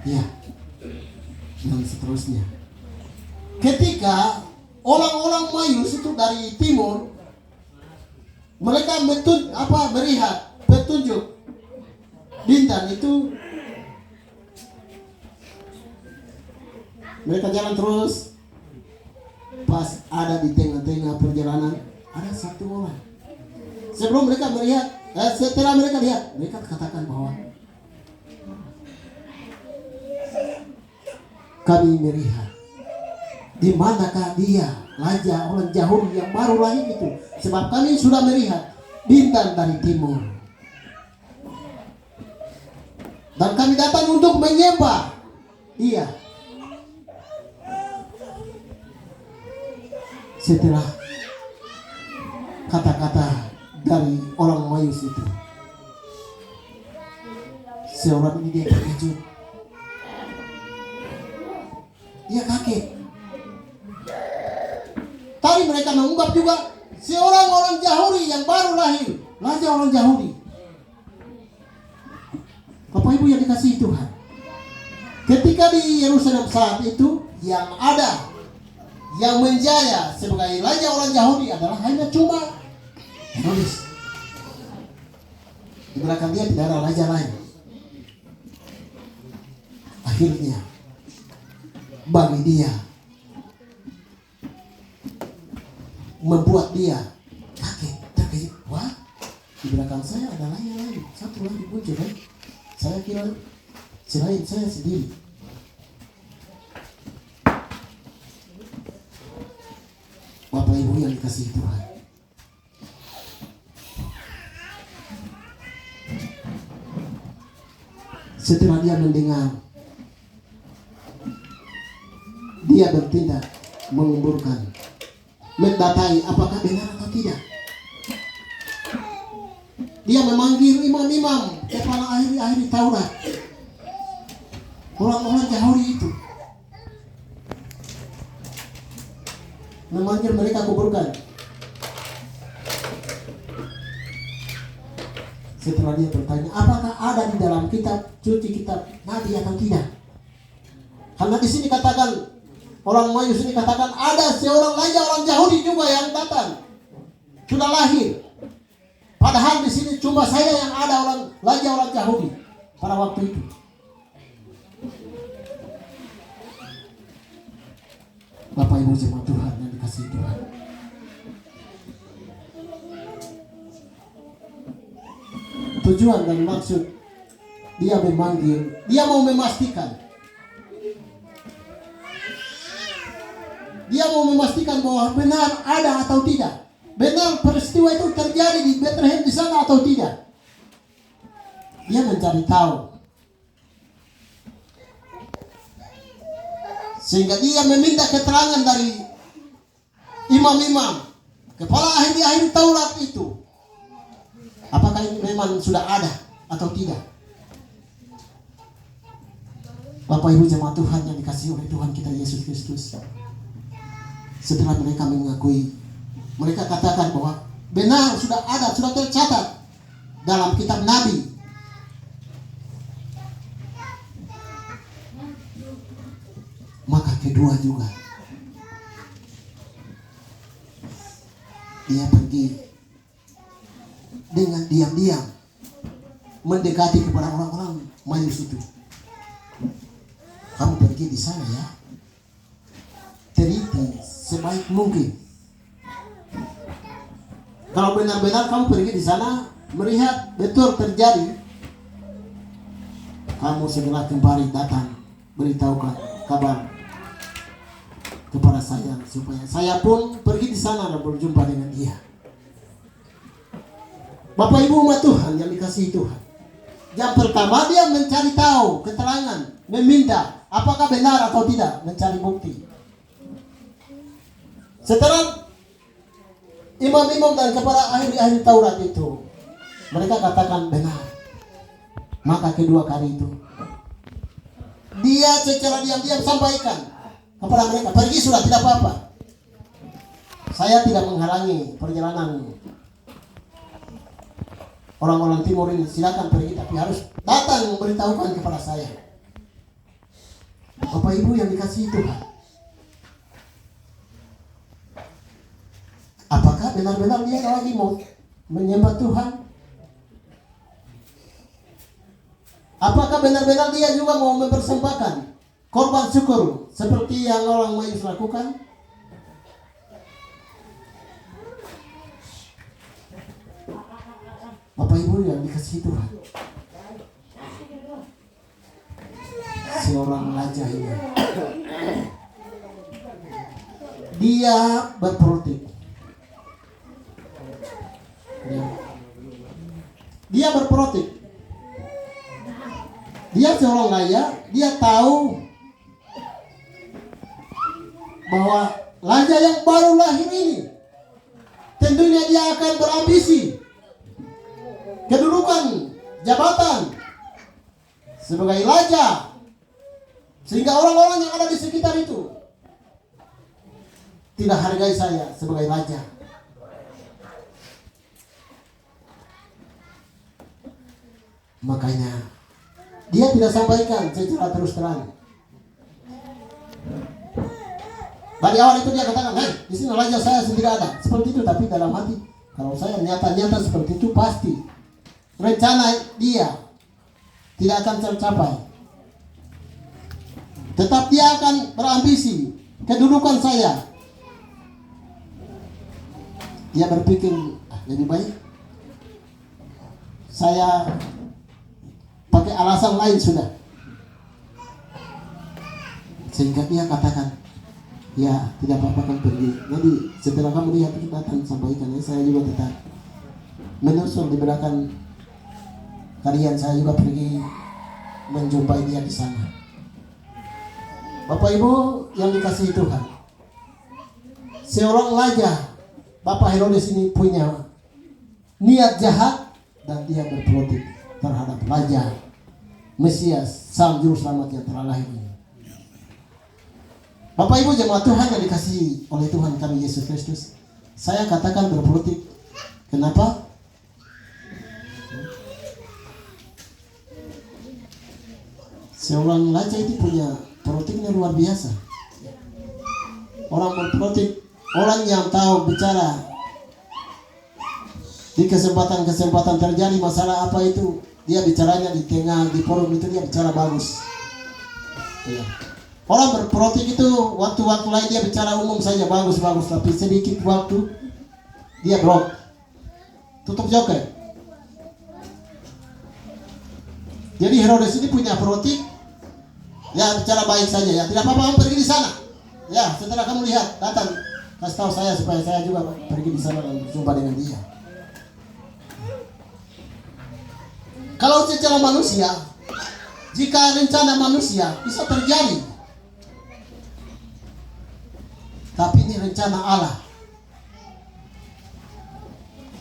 Ya, dan seterusnya. Ketika orang-orang Mayus itu dari timur, mereka melihat petunjuk bintang itu, mereka jalan terus. Pas ada di tengah-tengah perjalanan, ada satu orang. Sebelum mereka melihat, setelah mereka lihat, mereka katakan bahwa kami melihat di manakah dia, raja orang Yahudi yang baru lahir itu, sebab kami sudah melihat bintang dari timur. Dan kami datang untuk menyembah dia. Setelah kata-kata dari orang Mayus itu, seorang ini dia terkejut. Dia kaget. Tadi mereka mengungkap juga seorang orang Yahudi yang baru lahir, raja orang Yahudi. Bapak Ibu yang dikasihi Tuhan, ketika di Yerusalem saat itu yang ada, yang menjaya sebagai raja orang Yahudi adalah hanya cuma Herodes. Di belakang dia tidak ada raja lain. Akhirnya bagi dia, membuat dia terkejut. Wah, di belakang saya ada raja lain, satu lagi muncul. Saya kira selain saya sendiri. Bapak Ibu yang dikasihi Tuhan, setelah dia mendengar, dia bertindak menguburkan, mendatai apakah benar atau tidak. Dia memanggil imam-imam, kepala ahli-ahli Taurat, orang-orang Yahudi itu, memanggil mereka kuburkan. Setelah dia bertanya, apakah ada di dalam kitab suci, kitab Nabi atau tidak? Karena di sini katakan, orang Mayus ini katakan ada seorang raja orang Yahudi juga yang datang, sudah lahir. Padahal di sini cuma saya yang ada orang raja orang Yahudi pada waktu itu. Bapak Ibu jemaat Tuhan yang dikasihi Tuhan, tujuan dan maksud dia memanggil, dia mau memastikan, dia mau memastikan bahwa benar ada atau tidak, benar peristiwa itu terjadi di Bethlehem di sana atau tidak. Dia mencari tahu, sehingga dia meminta keterangan dari imam-imam, kepala ahli-ahli Taurat itu, apakah ini memang sudah ada atau tidak. Bapak Ibu jemaat Tuhan yang dikasihi oleh Tuhan kita Yesus Kristus, setelah mereka mengakui, mereka katakan bahwa benar sudah ada, sudah tercatat dalam kitab Nabi. Maka kedua juga, dia pergi dengan diam-diam mendekati kepada orang-orang Mayus itu. Kamu pergi di sana ya, teliti sebaik mungkin. Kalau benar-benar kamu pergi di sana melihat betul terjadi, kamu segera kembali datang beritahukan kabar kepada saya, supaya saya pun pergi di sana dan berjumpa dengan dia. Bapak Ibu umat Tuhan yang dikasihi Tuhan, yang pertama dia mencari tahu keterangan, meminta apakah benar atau tidak, mencari bukti. Setelah imam-imam dan kepala ahli-ahli Taurat itu, mereka katakan benar, maka kedua kali itu dia secara diam-diam sampaikan kepada mereka, pergi sudah, tidak apa-apa, saya tidak menghalangi perjalanan orang-orang timur ini silakan pergi, tapi harus datang memberitahukan kepada saya. Bapak Ibu yang dikasihi Tuhan, apakah benar-benar dia lagi mau menyembah Tuhan? Apakah benar-benar dia juga mau mempersembahkan korban syukur seperti yang orang Mayus lakukan? Bapak Ibu yang dikasihi Tuhan, seorang raja ini, dia berpolitik. Dia berpolitik. Dia seorang raja, dia tahu bahwa raja yang baru lahir ini tentunya dia akan berambisi kedudukan jabatan sebagai raja, sehingga orang-orang yang ada di sekitar itu tidak hargai saya sebagai raja. Makanya dia tidak sampaikan secara terus terang. Dari awal itu dia katakan, di sini raja saya sendiri ada. Seperti itu, tapi dalam hati, kalau saya nyata-nyata seperti itu, pasti rencana dia tidak akan tercapai. Tetap dia akan berambisi kedudukan saya. Dia berpikir, lebih baik saya pakai alasan lain sudah. Sehingga dia katakan, ya tidak apa-apa kan pergi. Nanti setelah kamu lihat kita akan sampaikan. Saya juga tetap menyusul di belakang kalian. Saya juga pergi menjumpai dia di sana. Bapak Ibu yang dikasihi Tuhan, seorang raja Bapak Herodes ini punya niat jahat dan dia berpolitik terhadap Raja Mesias, Sang Juru Selamat yang telah lahir ini. Bapak Ibu jemaat Tuhan yang dikasihi oleh Tuhan kami Yesus Kristus, saya katakan berpolitik. Kenapa? Seorang raja itu punya politiknya luar biasa. Orang berpolitik, orang yang tahu bicara di kesempatan-kesempatan terjadi masalah apa itu, dia bicaranya di tengah, di forum itu dia bicara bagus. Ya. Orang berpolitik itu waktu-waktu lain dia bicara umum saja bagus-bagus, tapi sedikit waktu dia blok, tutup joker. Jadi Herodes ini punya politik, ya bicara baik saja, ya tidak apa-apa kamu pergi di sana. Ya setelah kamu lihat datang, kasih tahu saya supaya saya juga pergi di sana dan berjumpa dengan dia. Kalau secara manusia, jika rencana manusia bisa terjadi, tapi ini rencana Allah.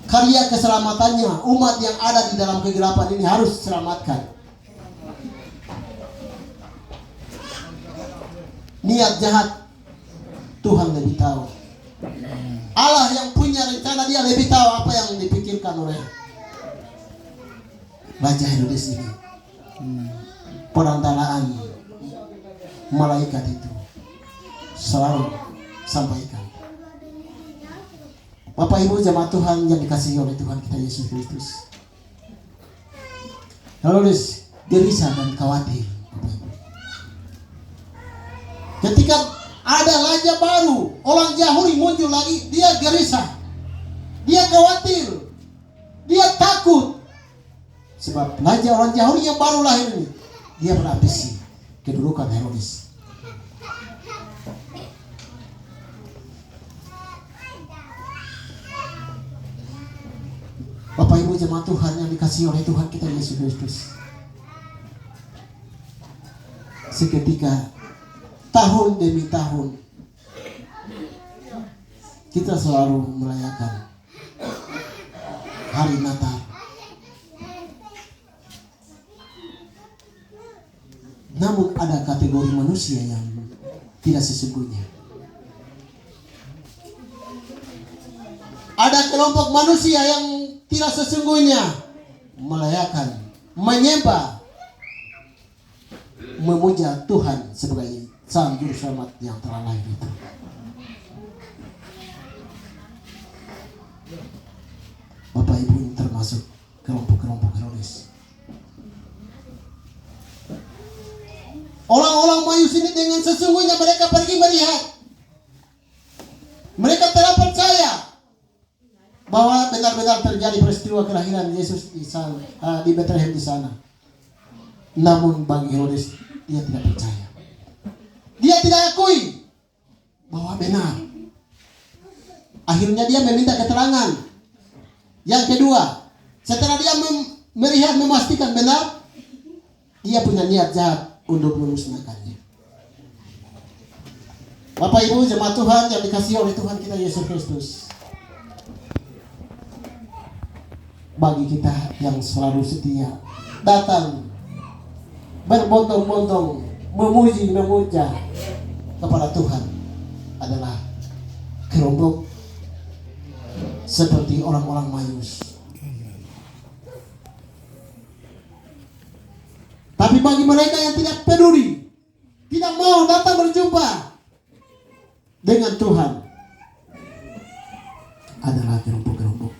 Karya keselamatannya, umat yang ada di dalam kegelapan ini harus diselamatkan. Niat jahat Tuhan lebih tahu. Allah yang punya rencana, dia lebih tahu apa yang dipikirkan oleh Raja Herodes ini. Perantaraan malaikat itu selalu sampaikan. Bapak Ibu jemaat Tuhan yang dikasihi oleh Tuhan kita Yesus Kristus, Herodes gelisah dan khawatir. Ketika ada raja baru, orang Yahudi muncul lagi, dia gelisah, dia khawatir, dia takut. Sebab raja orang Yahudi yang baru lahir ini, dia berambisi kedudukan Herodes. Bapak Ibu jemaat Tuhan yang dikasihi oleh Tuhan kita Yesus Kristus, seketika tahun demi tahun kita selalu merayakan hari Natal. Namun ada kategori manusia yang tidak sesungguhnya. Ada kelompok manusia yang tidak sesungguhnya melayakan, menyembah, memuja Tuhan sebagai Sang Juru Selamat yang telah lahir itu. Bapak Ibu ini termasuk kelompok-kelompok Herodes. Orang-orang Mayus ini dengan sesungguhnya mereka pergi melihat. Mereka telah percaya bahwa benar-benar terjadi peristiwa kelahiran Yesus di Bethlehem di sana. Namun bagi Herodes, dia tidak percaya. Dia tidak akui bahwa benar. Akhirnya dia meminta keterangan. Yang kedua, setelah dia melihat memastikan benar, dia punya niat jahat untuk memusnahkannya. Bapak Ibu jemaat Tuhan yang dikasihi oleh Tuhan kita Yesus Kristus, bagi kita yang selalu setia datang berbondong-bondong memuja kepada Tuhan adalah kelompok seperti orang-orang Mayus. Tapi bagi mereka yang tidak peduli, tidak mau datang berjumpa dengan Tuhan, adalah kelompok-kelompok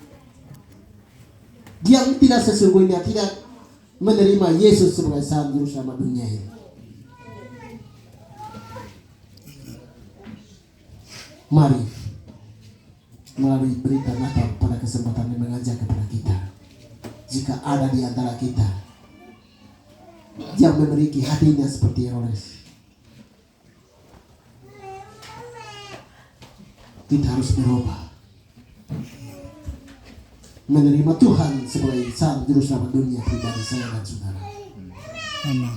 yang tidak sesungguhnya tidak menerima Yesus sebagai Sang Juru Selamat dunia ini. Mari melalui berita Natal pada kesempatan ini mengajak kepada kita, jika ada di antara kita yang memiliki hatinya seperti Herodes, kita harus berubah, menerima Tuhan sebagai Sang Juru Selamat dunia pribadi saya dan saudara. Amin.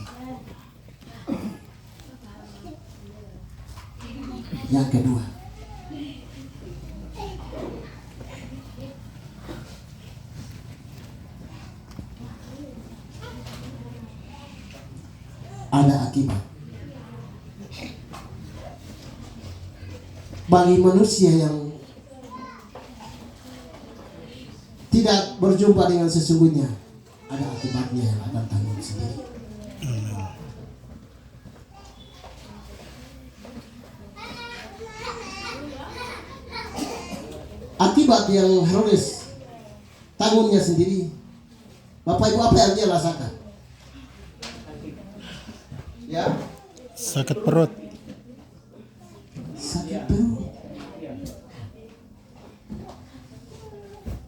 Yang kedua, ada akibat. Bagi manusia yang tidak berjumpa dengan sesungguhnya, ada akibatnya yang akan tanggung sendiri. Akibat yang Herodes tanggungnya sendiri. Bapak Ibu, apa yang dia rasakan? Ya, Sakit perut. sakit perut.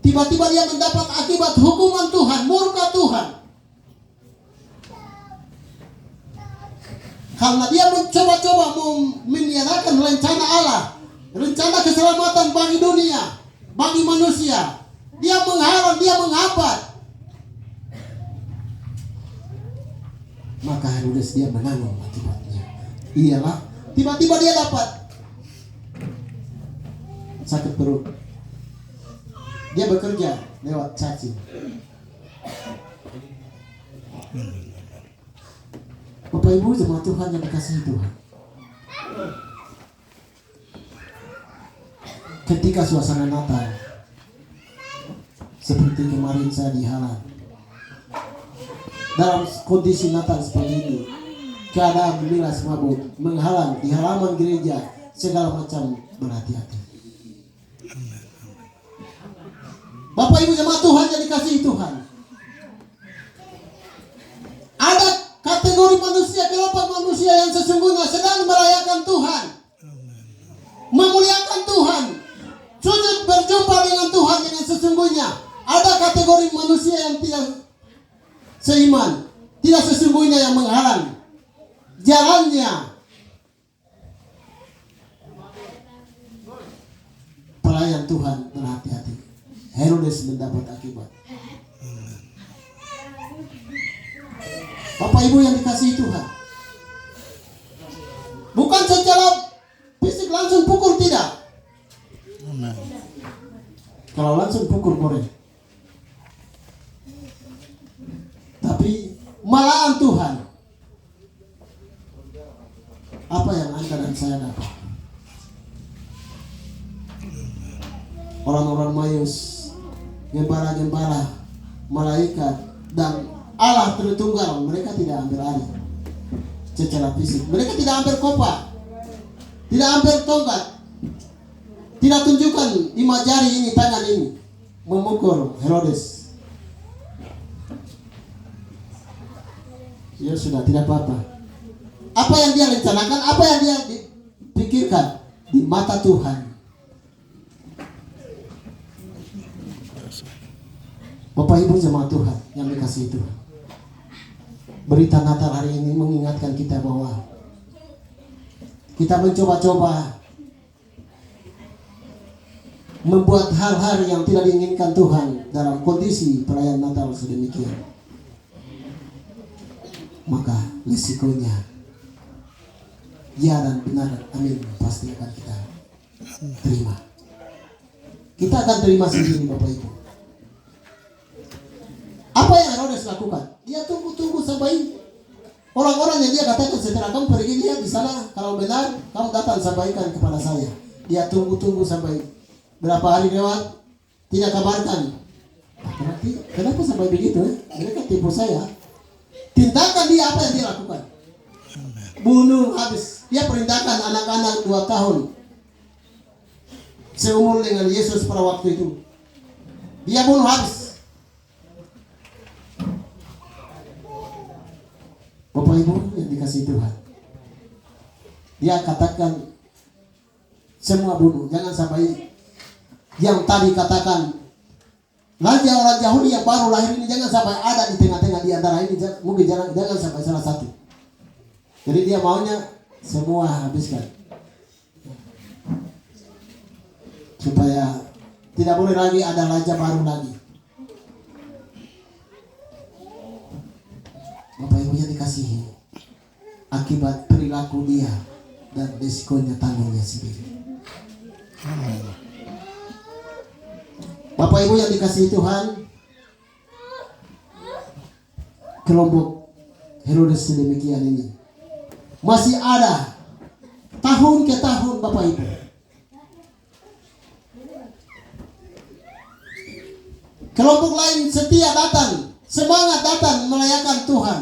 Tiba-tiba dia mendapat akibat hukuman Tuhan, murka Tuhan. Karena dia mencoba-coba menyalakan rencana Allah, rencana keselamatan bagi dunia, bagi manusia. Dia menghalang, dia menghambat. Maka Herodes dia menanggung akibatnya. Iyalah, tiba-tiba dia dapat sakit perut. Dia bekerja lewat cacing. Bapak Ibu jemaat Tuhan yang dikasihi Tuhan, ketika suasana Natal seperti kemarin saya di Halan, dalam kondisi Natal seperti ini, keadaan miras mabuk menghalang di halaman gereja, segala macam berhati-hati. Bapak Ibu jemaat Tuhan yang dikasihi Tuhan, ada kategori manusia, kelompok manusia yang sesungguhnya sedang merayakan Tuhan, memuliakan Tuhan, sujud berjumpa dengan Tuhan dengan sesungguhnya. Ada kategori manusia yang tidak seiman, tidak sesungguhnya, yang menghalang jalannya pelayan Tuhan. Berhati-hati, Herodes mendapat akibat. Bapak Ibu yang dikasihi Tuhan, bukan secara fisik langsung pukul, tidak. Kalau langsung pukul boleh, tapi malahan Tuhan. Apa yang Anda dan saya dapat? Orang-orang Mayus, gembala-gembala, malaikat, dan Allah Tritunggal, mereka tidak ambil alih secara fisik. Mereka tidak ambil kopak, tidak ambil tongkat, tidak tunjukkan 5 jari ini, tangan ini memukul Herodes. Ya sudah, tidak apa-apa. Apa yang dia rencanakan, apa yang dia pikirkan di mata Tuhan. Bapak Ibu jemaat Tuhan yang dikasihi Tuhan, berita Natal hari ini mengingatkan kita bahwa kita mencoba-coba membuat hal-hal yang tidak diinginkan Tuhan dalam kondisi perayaan Natal sedemikian. Maka risikonya ya dan benar, amin, pasti akan kita terima. Kita akan terima sendiri Bapak Ibu. Apa yang Herodes lakukan? Dia tunggu-tunggu sampai orang-orang yang dia katakan setelah kamu pergi lihat di sana, kalau benar kamu datang sampaikan kepada saya. Dia tunggu-tunggu sampai berapa hari lewat, tidak kabarkan. Berarti kenapa sampai begitu? Mereka tipu saya. Tindakan dia, apa yang dia lakukan? Bunuh habis. Dia perintahkan anak-anak 2 tahun seumur dengan Yesus pada waktu itu. Dia bunuh habis. Bapak Ibu yang dikasihi Tuhan, dia katakan semua bunuh. Jangan sampai yang tadi katakan raja orang Yahudi yang baru lahir ini, jangan sampai ada di tengah-tengah di antara ini. Mungkin jangan sampai salah satu. Jadi dia maunya semua habiskan, supaya tidak boleh lagi ada raja baru lagi. Bapak Ibu yang dikasihi, akibat perilaku dia dan risikonya tanggungnya sendiri. Bapak Ibu yang dikasihi Tuhan, kelompok Herodes sedemikian ini masih ada tahun ke tahun Bapak Ibu. Kelompok lain setia datang, semangat datang merayakan Tuhan.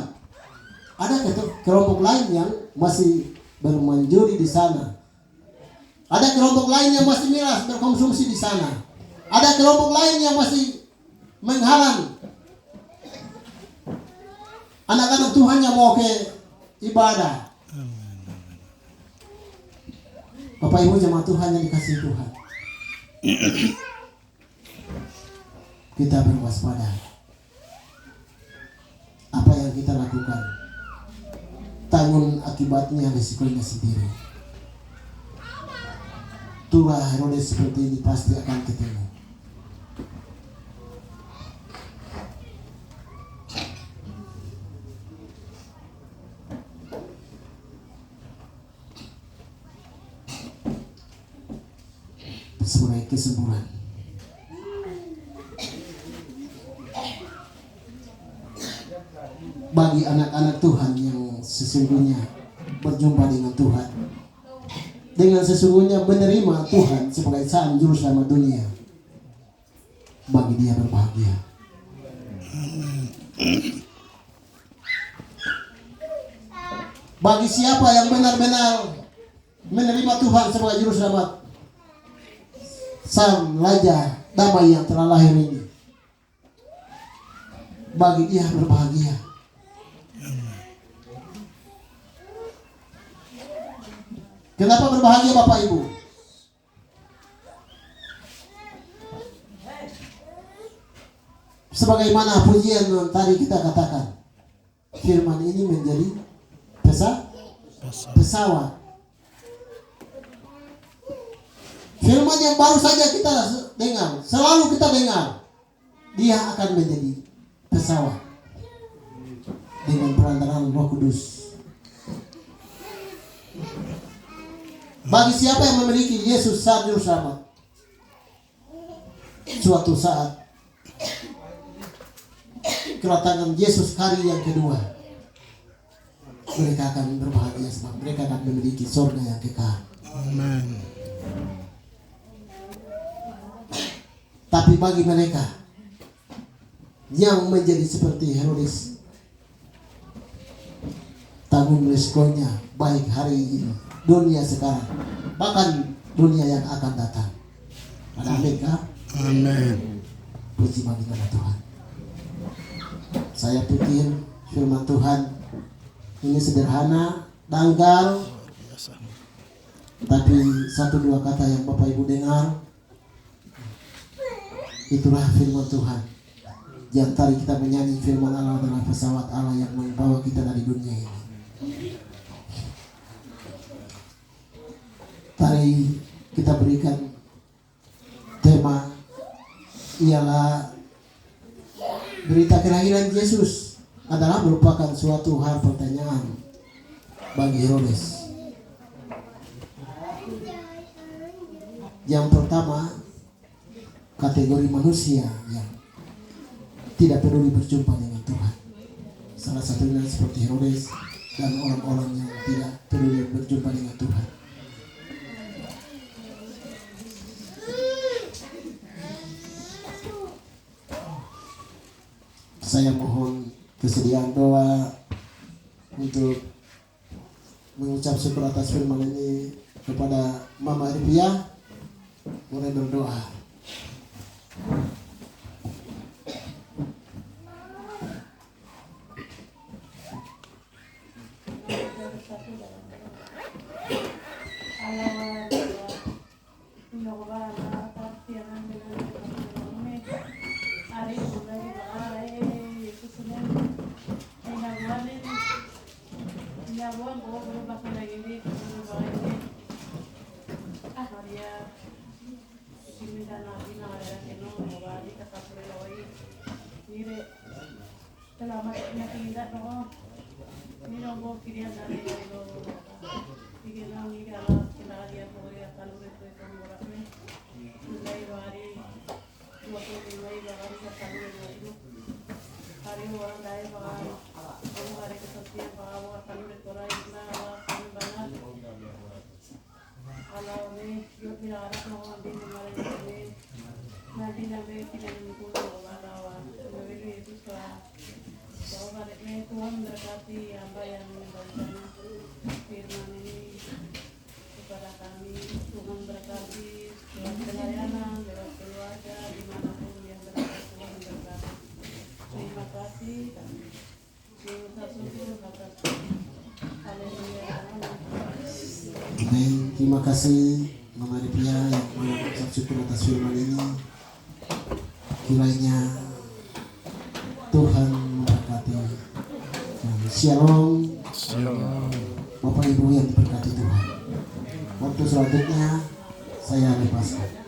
Ada kelompok lain yang masih bermain judi di sana. Ada kelompok lain yang masih miras berkonsumsi di sana. Ada kelompok lain yang masih menghalang anak-anak Tuhan yang mau ke ibadah. Bapak Ibu jemaat Tuhan yang dikasihi Tuhan, kita berwaspada. Apa yang kita lakukan, tanggung akibatnya, risikonya sendiri. Tulah Herodes seperti ini pasti akan ketemu. Sebagai kesimpulan, bagi anak-anak Tuhan yang sesungguhnya berjumpa dengan Tuhan, dengan sesungguhnya menerima Tuhan sebagai Sang Juru Selamat dunia, bagi dia berbahagia. Bagi siapa yang benar-benar menerima Tuhan sebagai Juru Selamat, Sang Raja Damai yang telah lahir ini, bagi dia berbahagia. Kenapa berbahagia Bapak Ibu? Sebagaimana pujian tadi kita katakan, firman ini menjadi pesawat. Firman yang baru saja kita dengar, selalu kita dengar, dia akan menjadi pesawat dengan perantaraan Roh Kudus. Bagi siapa yang memiliki Yesus Sang Juru Selamat, suatu saat kedatangan Yesus kali yang kedua, mereka akan berbahagia sebab mereka akan memiliki surga yang kekal. Amin. Tapi bagi mereka yang menjadi seperti Herodes. Tanggung resikonya baik hari ini, dunia sekarang, bahkan dunia yang akan datang. Ada amin kah? Amin. Puji bagi nama Tuhan. Saya pikir firman Tuhan ini sederhana, dangkal, tapi satu dua kata yang Bapak Ibu dengar, itulah firman Tuhan. Yang tadi kita menyanyi firman Allah adalah pesawat Allah yang membawa kita dari dunia ini. Tadi kita berikan tema ialah berita kelahiran Yesus adalah merupakan suatu hal pertanyaan bagi Herodes. Yang pertama, kategori manusia yang tidak peduli berjumpa dengan Tuhan. Salah satunya seperti Herodes dan orang-orang yang tidak peduli berjumpa dengan Tuhan. Saya mohon kesediaan doa untuk mengucap syukur atas firman ini kepada Mama Rifia. Mulai berdoa. Tuhan berkati hamba yang membacakan firman ini kepada kami. Tuhan berkati lewat pelayanan, lewat keluarga, dimanapun yang berada. Tuhan berkati. Terima kasih dan mengucap syukur atas haleluya. Amin. Terima kasih Mama Rifia yang mengucap syukur atas firman ini. Kiranya Tuhan memberkati. Shalom. Bapak Ibu yang diberkati Tuhan. Waktu selanjutnya saya lepaskan.